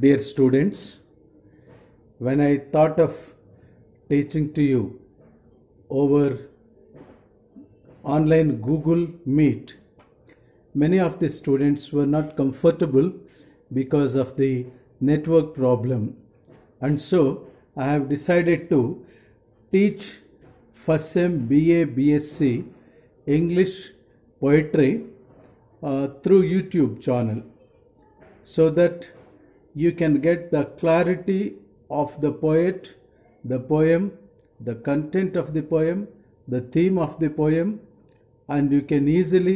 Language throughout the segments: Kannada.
Dear students, when I thought of teaching to you over online Google Meet, many of the students were not comfortable because of the network problem, and so I have decided to teach first sem BA BSc English poetry through YouTube channel, so that you can get the clarity of the poet, the poem, the content of the poem, the theme of the poem, and you can easily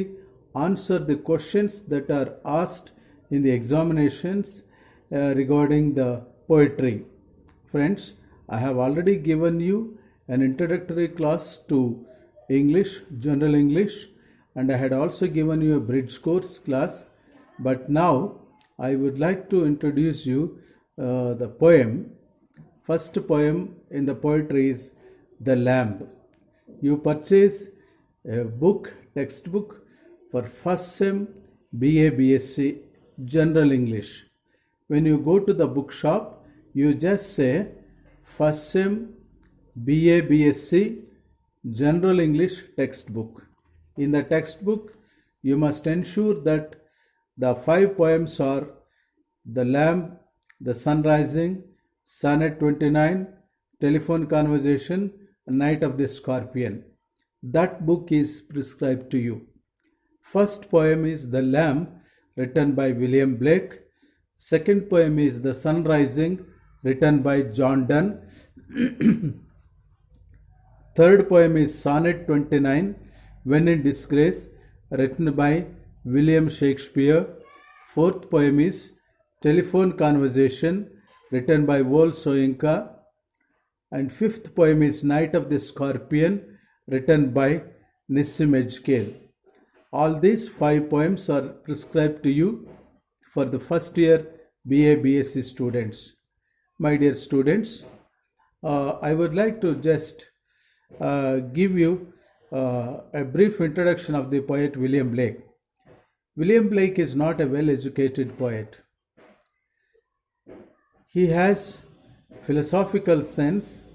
answer the questions that are asked in the examinations regarding the poetry. Friends, I have already given you an introductory class to English, General English, and I had also given you a bridge course class, but now I would like to introduce you the poem. First poem in the poetry is The Lamb. You purchase a book, textbook for first sem BA BSc General English. When you go to the bookshop, you just say first sem BA BSc General English textbook. In the textbook, you must ensure that the 5 poems are The Lamb, The Sun Rising, Sonnet 29, Telephone Conversation, Night of the Scorpion. That book is prescribed to you. First poem is The Lamb, written by William Blake. Second poem is The Sun Rising, written by John Donne. Third poem is Sonnet 29, When in Disgrace, written by William Shakespeare. Fourth poem is Telephone Conversation, written by Wole Soyinka. And fifth poem is Night of the Scorpion, written by Nissim Edgecale. All these 5 poems are prescribed to you for the first year BA BSc students. My dear students, I would like to just give you a brief introduction of the poet William Blake. William Blake is not a well-educated poet. He has philosophical sense.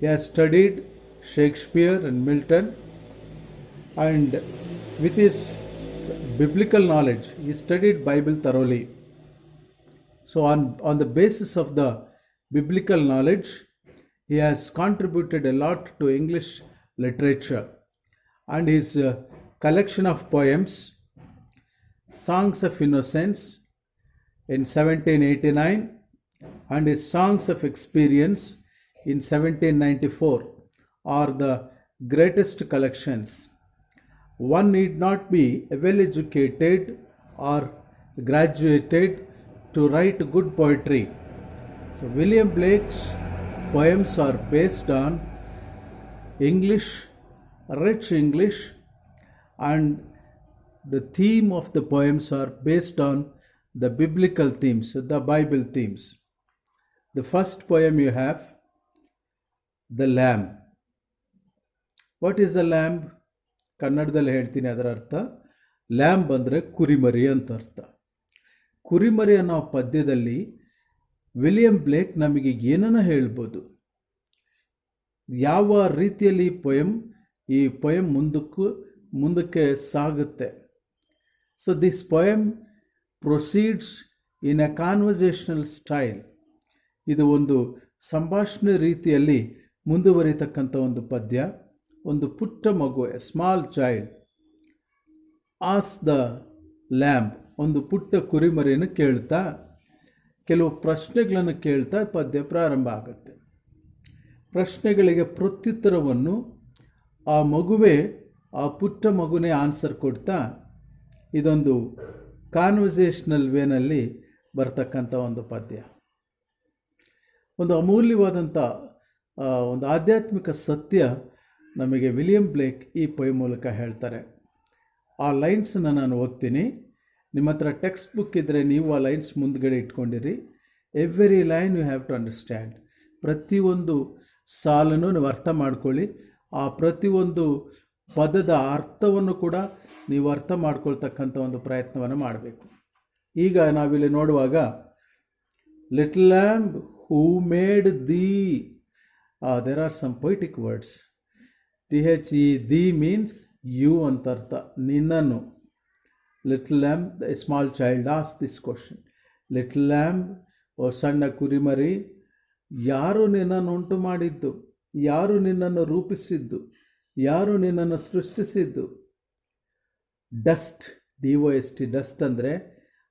He has studied Shakespeare and Milton, and with his biblical knowledge, he studied Bible thoroughly. So on the basis of the biblical knowledge, he has contributed a lot to English literature, and his collection of poems, Songs of Innocence in 1789 and his Songs of Experience in 1794 are the greatest collections. One need not be well educated or graduated to write good poetry. So William Blake's poems are based on English, rich English, and the theme of the poems are based on the biblical themes, the Bible themes. The first poem you have, The Lamb. What is the lamb? ಕನ್ನಡದಲ್ಲಿ ಹೇಳ್ತೀನಿ ಅದರ ಅರ್ಥ. ಲ್ಯಾಂಬ್ ಅಂದರೆ ಕುರಿಮರಿ ಅಂತ ಅರ್ಥ. ಕುರಿಮರಿ ಅನ್ನೋ ಪದ್ಯದಲ್ಲಿ ವಿಲಿಯಂ ಬ್ಲೇಕ್ ನಮಗೆ ಏನನ್ನ ಹೇಳ್ಬೋದು, ಯಾವ ರೀತಿಯಲ್ಲಿ ಈ ಪೊಯಮ್ ಮುಂದಕ್ಕೆ ಸಾಗುತ್ತೆ. So this poem proceeds in a conversational style. ಇದು ಒಂದು ಸಂಭಾಷಣೆ ರೀತಿಯಲ್ಲಿ ಮುಂದುವರಿತಕ್ಕಂಥ ಒಂದು ಪದ್ಯ. ಒಂದು ಪುಟ್ಟ ಮಗು, A small child as the lamb, ಒಂದು ಪುಟ್ಟ ಕುರಿಮರಿಯನ್ನು ಕೇಳ್ತಾ ಕೆಲವು ಪ್ರಶ್ನೆಗಳನ್ನು ಕೇಳ್ತಾ ಪದ್ಯ ಪ್ರಾರಂಭ ಆಗುತ್ತೆ. ಪ್ರಶ್ನೆಗಳಿಗೆ ಪ್ರತ್ಯುತ್ತರವನ್ನು ಆ ಪುಟ್ಟ ಮಗುನೇ ಆನ್ಸರ್ ಕೊಡ್ತಾ ಇದೊಂದು ಕಾನ್ವರ್ಸೇಷನಲ್ ವೇನಲ್ಲಿ ಬರ್ತಕ್ಕಂಥ ಒಂದು ಪದ್ಯ. ಒಂದು ಅಮೂಲ್ಯವಾದಂಥ ಒಂದು ಆಧ್ಯಾತ್ಮಿಕ ಸತ್ಯ ನಮಗೆ ವಿಲಿಯಂ ಬ್ಲೇಕ್ ಈ ಪೊಯಮ್ ಮೂಲಕ ಹೇಳ್ತಾರೆ. ಆ ಲೈನ್ಸನ್ನು ನಾನು ಓದ್ತೀನಿ. ನಿಮ್ಮ ಹತ್ರ ಟೆಕ್ಸ್ಟ್ ಬುಕ್ ಇದ್ದರೆ ನೀವು ಆ ಲೈನ್ಸ್ ಮುಂದ್ಗಡೆ ಇಟ್ಕೊಂಡಿರಿ. Every line you have to understand. ಪ್ರತಿಯೊಂದು ಸಾಲನ್ನು ನೀವು ಅರ್ಥ ಮಾಡ್ಕೊಳ್ಳಿ. ಆ ಪ್ರತಿಯೊಂದು ಪದದ ಅರ್ಥವನ್ನು ಕೂಡ ನೀವು ಅರ್ಥ ಮಾಡ್ಕೊಳ್ತಕ್ಕಂಥ ಒಂದು ಪ್ರಯತ್ನವನ್ನು ಮಾಡಬೇಕು. ಈಗ ನಾವಿಲ್ಲಿ ನೋಡುವಾಗ Little lamb, who made thee? There are some poetic words. The, thee means you antartha, ninanu. Little lamb, a small child asked this question. Little lamb, ಓ ಸಣ್ಣ ಕುರಿಮರಿ, ಯಾರು ನಿನ್ನನ್ನು ಉಂಟು ಮಾಡಿದ್ದು, ಯಾರು ನಿನ್ನನ್ನು ರೂಪಿಸಿದ್ದು, ಯಾರು ನಿನ್ನನ್ನು ಸೃಷ್ಟಿಸಿದ್ದು? ಡಸ್ಟ್, DOST, ಡಸ್ಟ್ ಅಂದರೆ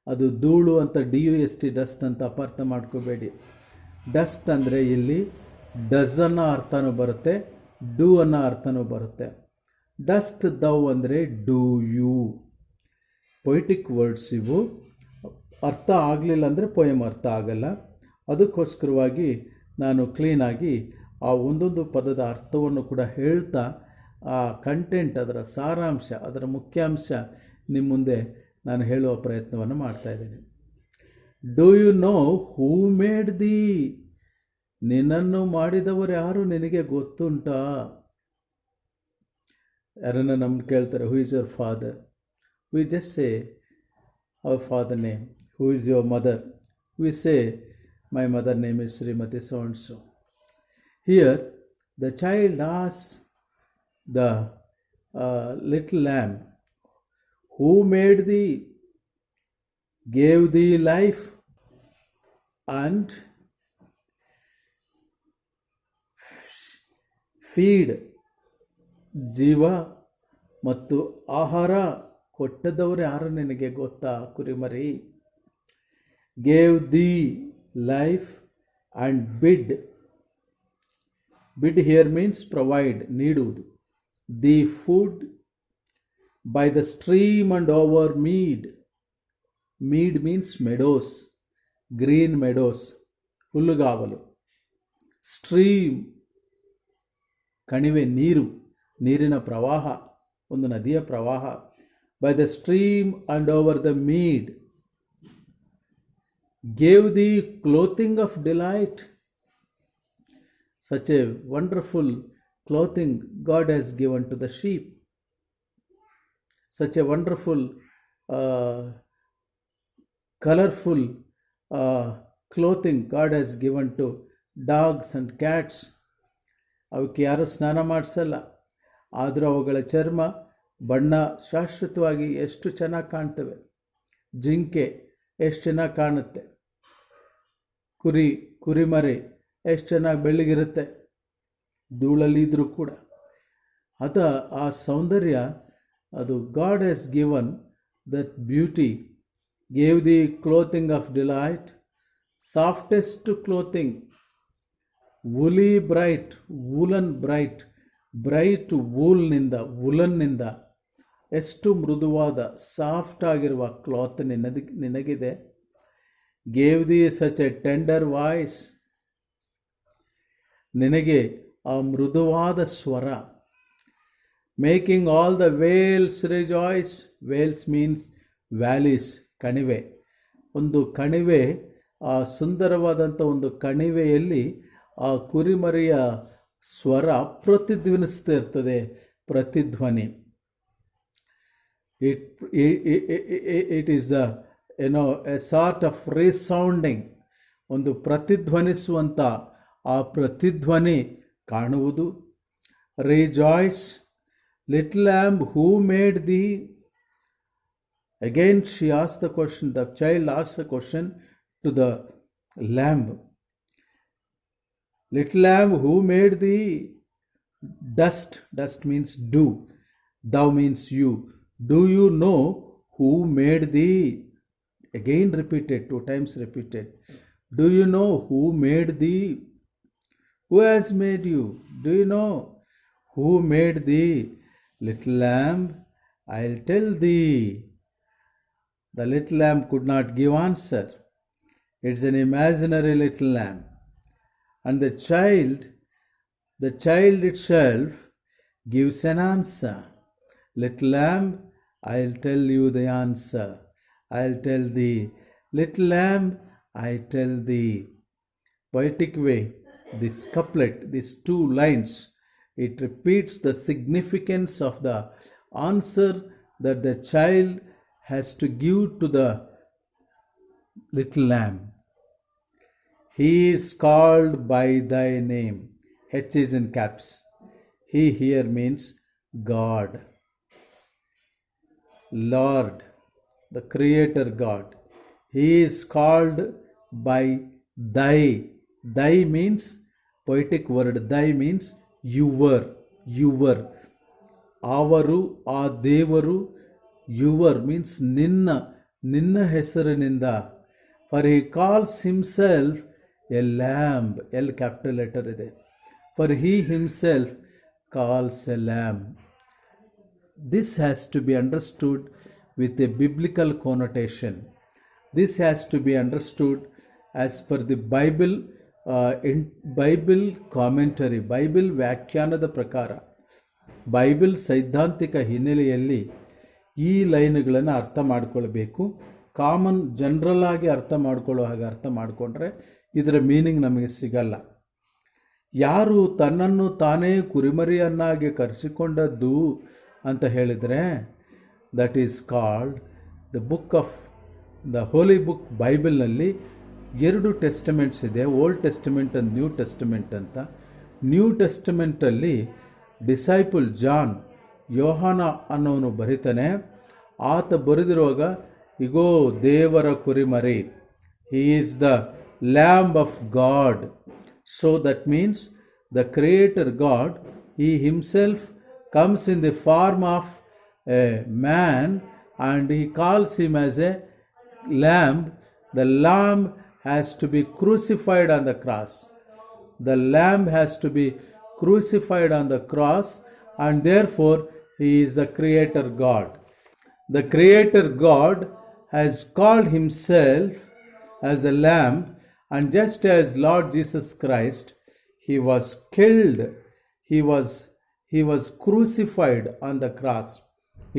ಅದು ಧೂಳು ಅಂತ, DUST ಡಸ್ಟ್ ಅಂತ ಅಪಾರ್ಥ ಮಾಡ್ಕೋಬೇಡಿ. ಡಸ್ಟ್ ಅಂದರೆ ಇಲ್ಲಿ ಡಸ್ ಅನ್ನೋ ಅರ್ಥನೂ ಬರುತ್ತೆ, ಡೂ ಅನ್ನೋ ಅರ್ಥನೂ ಬರುತ್ತೆ. ಡಸ್ಟ್ ದೌ ಅಂದರೆ ಡೂ ಯು. ಪೊಯಿಟಿಕ್ ವರ್ಡ್ಸ್ ಇವು. ಅರ್ಥ ಆಗಲಿಲ್ಲ ಅಂದರೆ ಪೊಯಮ್ ಅರ್ಥ ಆಗಲ್ಲ. ಅದಕ್ಕೋಸ್ಕರವಾಗಿ ನಾನು ಕ್ಲೀನಾಗಿ ಆ ಒಂದೊಂದು ಪದದ ಅರ್ಥವನ್ನು ಕೂಡ ಹೇಳ್ತಾ ಆ ಕಂಟೆಂಟ್, ಅದರ ಸಾರಾಂಶ, ಅದರ ಮುಖ್ಯಾಂಶ ನಿಮ್ಮ ಮುಂದೆ ನಾನು ಹೇಳುವ ಪ್ರಯತ್ನವನ್ನು ಮಾಡ್ತಾಯಿದ್ದೀನಿ. Do you know who made thee? ನಿನ್ನನ್ನು ಮಾಡಿದವರು ಯಾರು ನಿನಗೆ ಗೊತ್ತುಂಟಾ? ಯಾರನ್ನ ನಮ್ಗೆ ಕೇಳ್ತಾರೆ, who is your father? We just say our father name. Who is your mother? We say, my mother name is Srimati so and so. Here, the child asks the little lamb, who made thee, gave thee life, and feed, ಜೀವ ಮತ್ತು ಆಹಾರ ಕೊಟ್ಟದವರು ಯಾರು ನಿನಗೆ ಗೊತ್ತಾ ಕುರಿಮರಿ? ಗೇವ್ ದಿ ಲೈಫ್ ಆ್ಯಂಡ್ ಬಿಡ್. ಬಿಡ್ ಹಿಯರ್ ಮೀನ್ಸ್ ಪ್ರೊವೈಡ್, ನೀಡುವುದು. The food by the stream and over mid. Mid means Meadows, green Meadows, ಹುಲ್ಲುಗಾವಲು. ಸ್ಟ್ರೀಮ್, ಕಣಿವೆ, ನೀರು, ನೀರಿನ ಪ್ರವಾಹ, ಒಂದು ನದಿಯ ಪ್ರವಾಹ. By the stream and over the mead. Gave thee clothing of delight. Such a wonderful clothing God has given to the sheep. Such a wonderful, colorful clothing God has given to dogs and cats. ಅವಕ್ಕೆ ಯಾರೂ ಸ್ನಾನ ಮಾಡಿಸಲ್ಲ, ಆದರೂ ಅವುಗಳ ಚರ್ಮ, ಬಣ್ಣ ಶಾಶ್ವತವಾಗಿ ಎಷ್ಟು ಚೆನ್ನಾಗಿ ಕಾಣ್ತವೆ. ಜಿಂಕೆ ಎಷ್ಟು ಚೆನ್ನಾಗಿ ಕಾಣುತ್ತೆ, ಕುರಿಮರಿ ಎಷ್ಟು ಚೆನ್ನಾಗಿ ಬೆಳ್ಳಗಿರುತ್ತೆ, ಧೂಳಲ್ಲಿದ್ದರೂ ಕೂಡ. ಆ ಸೌಂದರ್ಯ, ಅದು God has given that beauty. Gave the clothing of delight, softest clothing, woolly bright, woollen bright, bright ವುಲನ್ನಿಂದ ಎಷ್ಟು ಮೃದುವಾದ ಸಾಫ್ಟ್ ಆಗಿರುವ ಕ್ಲಾತ್ ನಿನಗಿದೆ. Gave the such a tender voice, ನಿನಗೆ ಆ ಮೃದುವಾದ ಸ್ವರ. Making all the vales rejoice. Vales means valleys, ಕಣಿವೆ. ಒಂದು ಕಣಿವೆ, ಆ ಸುಂದರವಾದಂಥ ಒಂದು ಕಣಿವೆಯಲ್ಲಿ ಆ ಕುರಿಮರಿಯ ಸ್ವರ ಪ್ರತಿಧ್ವನಿಸ್ತಾ ಇರ್ತದೆ, ಪ್ರತಿಧ್ವನಿ. It is a sort of resounding, ಒಂದು ಪ್ರತಿಧ್ವನಿಸುವಂಥ ಆ ಪ್ರತಿಧ್ವನಿ ಕಾಣುವುದು. Rejoice, little lamb, who made thee? Again she asked the question, the child asked the question to the lamb. Little lamb, who made thee? Dust, dust means do. Thou means you. Do you know who made thee? Again repeated, 2 times repeated. Do you know who made thee? Who has made you? Do you know who made thee? Little lamb, I'll tell thee. The little lamb could not give answer. It's an imaginary little lamb. And the child itself gives an answer. Little lamb, I'll tell you the answer. I'll tell thee. Little lamb, I tell thee. Poetic way, this couplet, these 2 lines, it repeats the significance of the answer that the child has to give to the little lamb. He is called by thy name. H is in caps. He here means God, Lord, the Creator God. He is called by thy. Thy means poetic word. Thy means your. ಅವರು, ಆ ದೇವರು, ಯುವರ್ ಮೀನ್ಸ್ ನಿನ್ನ ಹೆಸರಿನಿಂದ. For he calls himself a lamb, L capital letter ಇದೆ. For he himself calls a lamb. This has to be understood with a biblical connotation. This has to be understood as per the Bible, in Bible commentary, Bible ವ್ಯಾಖ್ಯಾನದ ಪ್ರಕಾರ, ಬೈಬಲ್ ಸೈದ್ಧಾಂತಿಕ ಹಿನ್ನೆಲೆಯಲ್ಲಿ ಈ ಲೈನ್ಗಳನ್ನು ಅರ್ಥ ಮಾಡ್ಕೊಳ್ಬೇಕು. ಕಾಮನ್ ಜನರಲ್ ಆಗಿ ಅರ್ಥ ಮಾಡ್ಕೊಳ್ಳೋ ಹಾಗೆ ಅರ್ಥ ಮಾಡಿಕೊಂಡ್ರೆ ಇದರ ಮೀನಿಂಗ್ ನಮಗೆ ಸಿಗಲ್ಲ. ಯಾರು ತನ್ನನ್ನು ತಾನೇ ಕುರಿಮರಿಯನ್ನಾಗಿ ಕರೆಸಿಕೊಂಡದ್ದು ಅಂತ ಹೇಳಿದರೆ, that is called the book of the holy book. ಬೈಬಲ್ನಲ್ಲಿ 2 ಟೆಸ್ಟಮೆಂಟ್ಸ್ ಇದೆ, old testament and new testament ಅಂತ. ನ್ಯೂ ಟೆಸ್ಟಮೆಂಟಲ್ಲಿ ಡಿಸೈಪಲ್ ಜಾನ್, ಯೋಹಾನ ಅನ್ನೋನು ಬರಿತಾನೆ. ಆತ ಬರೆದಿರುವಾಗ, ಇಗೋ ದೇವರ ಕುರಿಮರಿ, he is the lamb of God. So that means the creator God, he himself comes in the form of a man and he calls him as a lamb. The lamb has to be crucified on the cross. The lamb has to be crucified on the cross, and therefore he is the creator God. The creator God has called himself as the lamb, and just as Lord Jesus Christ, he was killed, he was crucified on the cross.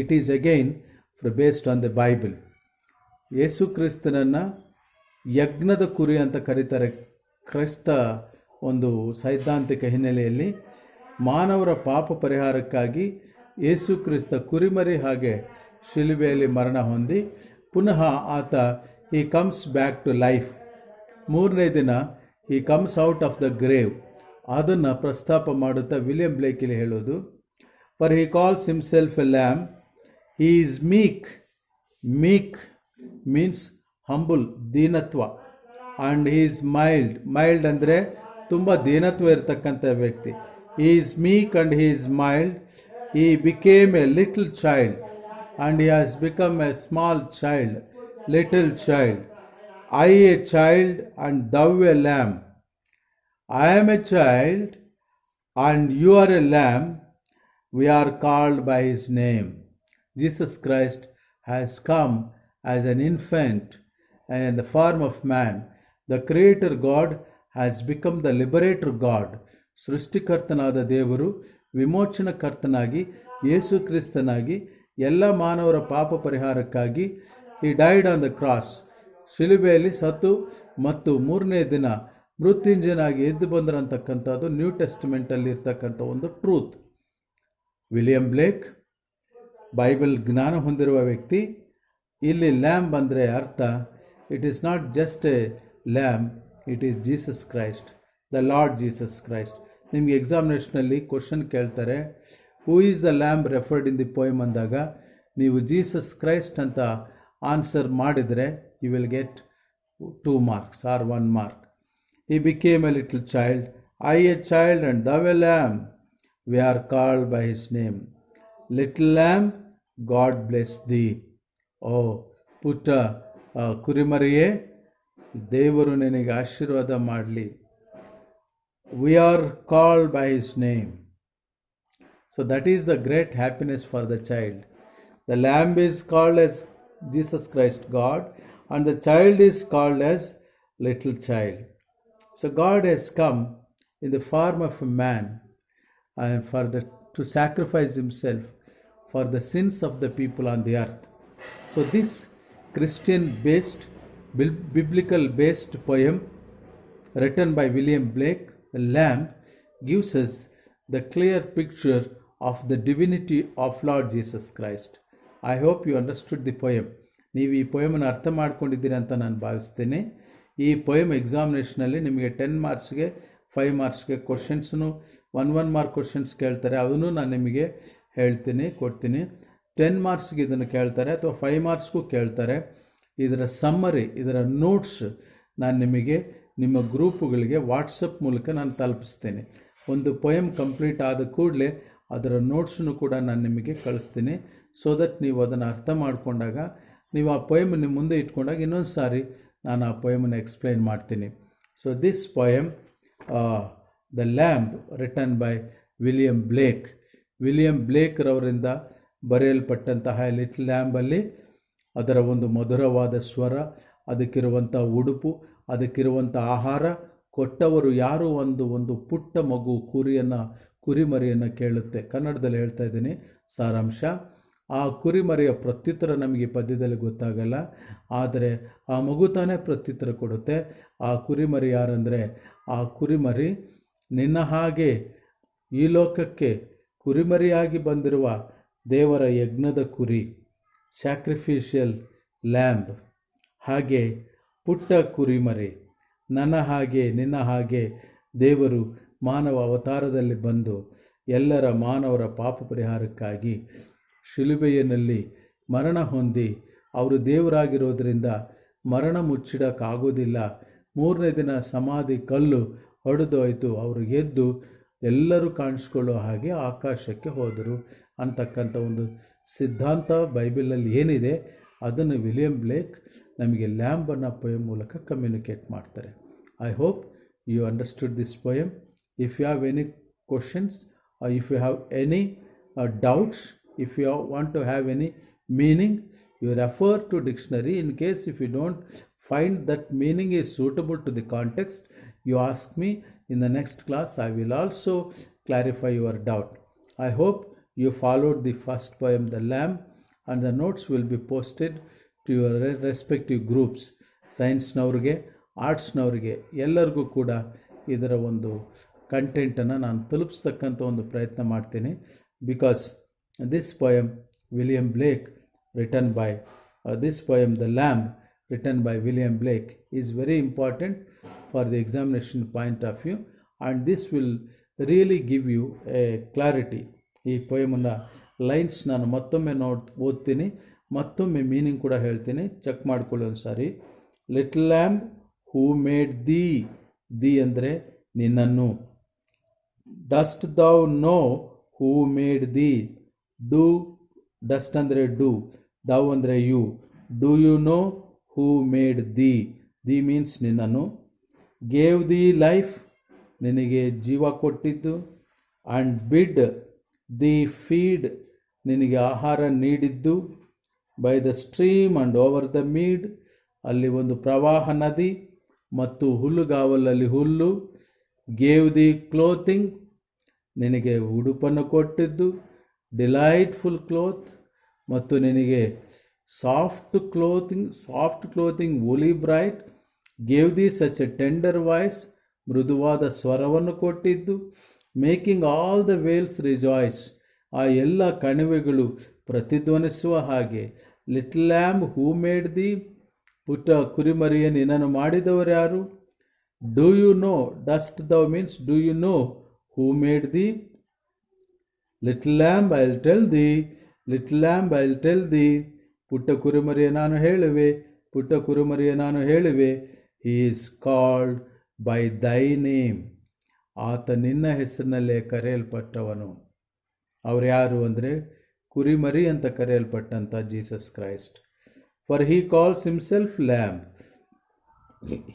It is again based on the Bible. ಯೇಸು ಕ್ರಿಸ್ತನನ್ನು ಯಜ್ಞದ ಕುರಿ ಅಂತ ಕರೀತಾರೆ. ಕ್ರೈಸ್ತ ಒಂದು ಸೈದ್ಧಾಂತಿಕ ಹಿನ್ನೆಲೆಯಲ್ಲಿ ಮಾನವರ ಪಾಪ ಪರಿಹಾರಕ್ಕಾಗಿ ಯೇಸು ಕ್ರಿಸ್ತ ಕುರಿಮರಿ ಹಾಗೆ ಶಿಲುಬೆಯಲ್ಲಿ ಮರಣ ಹೊಂದಿ ಪುನಃ ಆತ he comes back to life. 3ನೇ ದಿನ he comes out of the grave. ಅದನ್ನು ಪ್ರಸ್ತಾಪ ಮಾಡುತ್ತಾ ವಿಲಿಯಂ ಬ್ಲೇಕ್ ಇಲ್ಲಿ ಹೇಳೋದು, for he calls himself a lamb, he is meek. Meek means humble, ದೀನತ್ವ. and he is mild ಅಂದರೆ ತುಂಬ ದೀನತ್ವ ಇರತಕ್ಕಂಥ ವ್ಯಕ್ತಿ. he is meek and he is mild. He became a little child and he has become a small child, little child. I a child and thou a lamb. I am a child and you are a lamb. We are called by his name. Jesus Christ has come as an infant and in the form of man. The creator God has become the liberator God. ಸೃಷ್ಟಿಕರ್ತನಾದ ದೇವರು ವಿಮೋಚನಕರ್ತನಾಗಿ ಯೇಸು ಕ್ರಿಸ್ತನಾಗಿ ಎಲ್ಲ ಮಾನವರ ಪಾಪ ಪರಿಹಾರಕ್ಕಾಗಿ he died on the cross. ಶಿಲುಬೆಯಲ್ಲಿ ಸತ್ತು ಮತ್ತು 3ನೇ ದಿನ ಮೃತ್ಯುಂಜಯನಾಗಿ ಎದ್ದು ಬಂದಿರತಕ್ಕಂಥದ್ದು ನ್ಯೂ ಟೆಸ್ಟಿಮೆಂಟಲ್ಲಿ ಇರ್ತಕ್ಕಂಥ ಒಂದು ಟ್ರೂತ್. ವಿಲಿಯಂ ಬ್ಲೇಕ್ ಬೈಬಲ್ ಜ್ಞಾನ ಹೊಂದಿರುವ ವ್ಯಕ್ತಿ. ಇಲ್ಲಿ ಲ್ಯಾಂಬ್ ಅಂದರೆ ಅರ್ಥ, it is not just a lamb, it is Jesus Christ, the Lord Jesus Christ. ನಿಮಗೆ ಎಕ್ಸಾಮಿನೇಷನಲ್ಲಿ ಕ್ವಶನ್ ಕೇಳ್ತಾರೆ, who is the lamb referred in the poem ಅಂದಾಗ ನೀವು ಜೀಸಸ್ ಕ್ರೈಸ್ಟ್ ಅಂತ ಆನ್ಸರ್ ಮಾಡಿದರೆ you will get 2 marks or 1 mark. He became a little child, I a child and thou a lamb. We are called by his name. Little lamb, God bless thee. Oh, ಪುಟ್ಟ ಕುರಿಮರಿಯೇ, ದೇವರು ನಿನಗೆ ಆಶೀರ್ವಾದ ಮಾಡಲಿ. We are called by his name. So that is the great happiness for the child. The lamb is called as Jesus Christ God and the child is called as little child. So God has come in the form of a man and to sacrifice himself for the sins of the people on the earth. So this Christian based, biblical based poem written by William Blake, The Lamb, gives us the clear picture of the divinity of Lord Jesus Christ. I hope you understood the poem. ನೀವು ಈ ಪೊಯಮನ್ನು ಅರ್ಥ ಮಾಡ್ಕೊಂಡಿದ್ದೀರಿ ಅಂತ ನಾನು ಭಾವಿಸ್ತೇನೆ. ಈ ಪೊಯಮ್ ಎಕ್ಸಾಮಿನೇಷನಲ್ಲಿ ನಿಮಗೆ 10 ಮಾರ್ಕ್ಸ್ಗೆ 5 ಮಾರ್ಕ್ಸ್ಗೆ ಕ್ವಶನ್ಸ್ನು 1 ಮಾರ್ಕ್ ಕ್ವಶನ್ಸ್ ಕೇಳ್ತಾರೆ, ಅವನು ನಾನು ನಿಮಗೆ ಕೊಡ್ತೀನಿ. 10 ಮಾರ್ಕ್ಸ್ಗೆ ಇದನ್ನು ಕೇಳ್ತಾರೆ ಅಥವಾ 5 ಮಾರ್ಕ್ಸ್ಗೂ ಕೇಳ್ತಾರೆ. ಇದರ ಸಮ್ಮರಿ, ಇದರ ನೋಟ್ಸ್ ನಾನು ನಿಮಗೆ ನಿಮ್ಮ ಗ್ರೂಪುಗಳಿಗೆ ವಾಟ್ಸಪ್ ಮೂಲಕ ನಾನು ತಲುಪಿಸ್ತೀನಿ. ಒಂದು ಪೊಯಮ್ ಕಂಪ್ಲೀಟ್ ಆದ ಕೂಡಲೇ ಅದರ ನೋಟ್ಸನ್ನು ಕೂಡ ನಾನು ನಿಮಗೆ ಕಳಿಸ್ತೀನಿ. ಸೊ ದಟ್ ನೀವು ಅದನ್ನು ಅರ್ಥ ಮಾಡಿಕೊಂಡಾಗ ನೀವು ಆ ಪೊಯಮ್ ನಿಮ್ಮ ಮುಂದೆ ಇಟ್ಕೊಂಡಾಗ ಇನ್ನೊಂದು ಸಾರಿ ನಾನು ಆ ಪೊಯಮನ್ನು ಎಕ್ಸ್ಪ್ಲೈನ್ ಮಾಡ್ತೀನಿ. So this poem the lamb written by William ಬ್ಲೇಕ್ರವರಿಂದ ಬರೆಯಲ್ಪಟ್ಟಂತಹ ಲಿಟಲ್ ಲ್ಯಾಂಬಲ್ಲಿ ಅದರ ಒಂದು ಮಧುರವಾದ ಸ್ವರ, ಅದಕ್ಕಿರುವಂಥ ಉಡುಪು, ಅದಕ್ಕಿರುವಂಥ ಆಹಾರ, ಕೊಟ್ಟವರು ಯಾರು, ಒಂದು ಪುಟ್ಟ ಮಗು ಕುರಿಮರಿಯನ್ನು ಕೇಳುತ್ತೆ. ಕನ್ನಡದಲ್ಲಿ ಹೇಳ್ತಾ ಇದ್ದೀನಿ ಸಾರಾಂಶ. ಆ ಕುರಿಮರಿಯ ಪ್ರತ್ಯುತ್ತರ ನಮಗೆ ಈ ಪದ್ಯದಲ್ಲಿ ಗೊತ್ತಾಗಲ್ಲ, ಆದರೆ ಆ ಮಗು ತಾನೇ ಪ್ರತ್ಯುತ್ತರ ಕೊಡುತ್ತೆ. ಆ ಕುರಿಮರಿ ಯಾರಂದರೆ, ಆ ಕುರಿಮರಿ ನಿನ್ನ ಹಾಗೆ ಈ ಲೋಕಕ್ಕೆ ಕುರಿಮರಿಯಾಗಿ ಬಂದಿರುವ ದೇವರ ಯಜ್ಞದ ಕುರಿ, ಸ್ಯಾಕ್ರಿಫಿಷಿಯಲ್ ಲ್ಯಾಂಬ್. ಹಾಗೆ ಪುಟ್ಟ ಕುರಿಮರಿ, ನನ್ನ ಹಾಗೆ ನಿನ್ನ ಹಾಗೆ ದೇವರು ಮಾನವ ಅವತಾರದಲ್ಲಿ ಬಂದು ಎಲ್ಲರ ಮಾನವರ ಪಾಪ ಪರಿಹಾರಕ್ಕಾಗಿ ಶಿಲುಬೆಯಲ್ಲಿ ಮರಣ ಹೊಂದಿ, ಅವರು ದೇವರಾಗಿರೋದ್ರಿಂದ ಮರಣ ಮುಚ್ಚಿಡೋಕ್ಕಾಗೋದಿಲ್ಲ. 3ನೇ ದಿನ ಸಮಾಧಿ ಕಲ್ಲು ಹೊಡೆದೋಯ್ತು, ಅವರು ಎದ್ದು ಎಲ್ಲರೂ ಕಾಣಿಸ್ಕೊಳ್ಳೋ ಹಾಗೆ ಆಕಾಶಕ್ಕೆ ಹೋದರು ಅಂತಕ್ಕಂಥ ಒಂದು ಸಿದ್ಧಾಂತ ಬೈಬಲಲ್ಲಿ ಏನಿದೆ ಅದನ್ನು ವಿಲಿಯಂ ಬ್ಲೇಕ್ ನಮಗೆ ಲ್ಯಾಂಬನ್ನು ಪೊಯಮ್ ಮೂಲಕ ಕಮ್ಯುನಿಕೇಟ್ ಮಾಡ್ತಾರೆ. I hope you understood this poem. If you have any questions, if you have any doubts, if you want to have any meaning, you refer to dictionary. In case if you don't find that meaning is suitable to the context, you ask me. In the next class I will also clarify your doubt. I hope you followed the first poem, The Lamb, and the notes will be posted to your respective groups. ಸೈನ್ಸ್ನವ್ರಿಗೆ, ಆರ್ಟ್ಸ್ನವ್ರಿಗೆ ಎಲ್ಲರಿಗೂ ಕೂಡ ಇದರ ಒಂದು ಕಂಟೆಂಟನ್ನು ನಾನು ತಲುಪಿಸ್ತಕ್ಕಂಥ ಒಂದು ಪ್ರಯತ್ನ ಮಾಡ್ತೀನಿ. Because this poem, William Blake, written by this poem, The Lamb, written by William Blake, is very important for the examination point of view, and this will really give you a clarity. ಈ ಪೊಯಮನ್ನು ಲೈನ್ಸ್ ನಾನು ಮತ್ತೊಮ್ಮೆ ಓದ್ತೀನಿ, ಮತ್ತೊಮ್ಮೆ ಮೀನಿಂಗ್ ಕೂಡ ಹೇಳ್ತೀನಿ, ಚೆಕ್ ಮಾಡ್ಕೊಳ್ಳಿ ಒಂದು ಸಾರಿ. Little lamb who made thee ಅಂದರೆ ನಿನ್ನನ್ನು. Dost thou know who made thee. Do, dost ಅಂದರೆ ಡೂ, ದೌ ಅಂದರೆ you. Do you know who made thee means ನಿನ್ನನ್ನು. ಗೇವ್ ದಿ ಲೈಫ್, ನಿನಗೆ ಜೀವ ಕೊಟ್ಟಿದ್ದು. ಆ್ಯಂಡ್ ಬಿಡ್ ದಿ ಫೀಡ್, ನಿನಗೆ ಆಹಾರ ನೀಡಿದ್ದು. By the stream and over the mid, ಅಲ್ಲಿ ಒಂದು ಪ್ರವಾಹ ನದಿ ಮತ್ತು ಹುಲ್ಲುಗಾವಲಲ್ಲಿ ಹುಲ್ಲು. ಗೇವ್ ದಿ ಕ್ಲೋತಿಂಗ್, ನಿನಗೆ ಉಡುಪನ್ನು ಕೊಟ್ಟಿದ್ದು. ಡಿಲೈಟ್ಫುಲ್ ಕ್ಲೋತ್, ಮತ್ತು ನಿನಗೆ soft clothing woolly bright. Gave the such a tender voice, ಮೃದುವಾದ ಸ್ವರವನ್ನು ಕೊಟ್ಟಿದ್ದು. Making all the vales rejoice, ಆ ಎಲ್ಲ ಕಣಿವೆಗಳು ಪ್ರತಿಧ್ವನಿಸುವ ಹಾಗೆ. Little lamb who made thee, ಪುಟ್ಟ ಕುರಿಮರಿಯ ನಿನ್ನನ್ನು ಮಾಡಿದವರು ಯಾರು. Do you know, dost thou means do you know who made thee. Little lamb I will tell thee, little lamb I will tell thee, ಪುಟ್ಟ ಕುರಿಮರಿಯ ನಾನು ಹೇಳುವೆ, ಪುಟ್ಟ ಕುರಿಮರಿಯ ನಾನು ಹೇಳುವೆ. He is called by thy name, ಆತ ನಿನ್ನ ಹೆಸರಿನಲ್ಲೇ ಕರೆಯಲ್ಪಟ್ಟವನು. ಅವ್ರು ಯಾರು ಅಂದರೆ ಕುರಿಮರಿ ಅಂತ ಕರೆಯಲ್ಪಟ್ಟಂಥ Jesus Christ. For he calls himself lamb,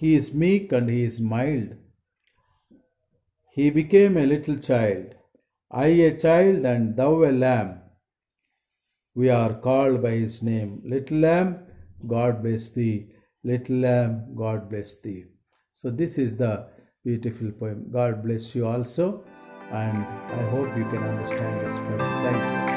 he is meek and he is mild. He became a little child, I a child and thou a lamb. We are called by his name. Little lamb, God bless thee. Little lamb, God bless thee. So this is the beautiful poem. God bless you also, and I hope you can understand this poem. Thank you.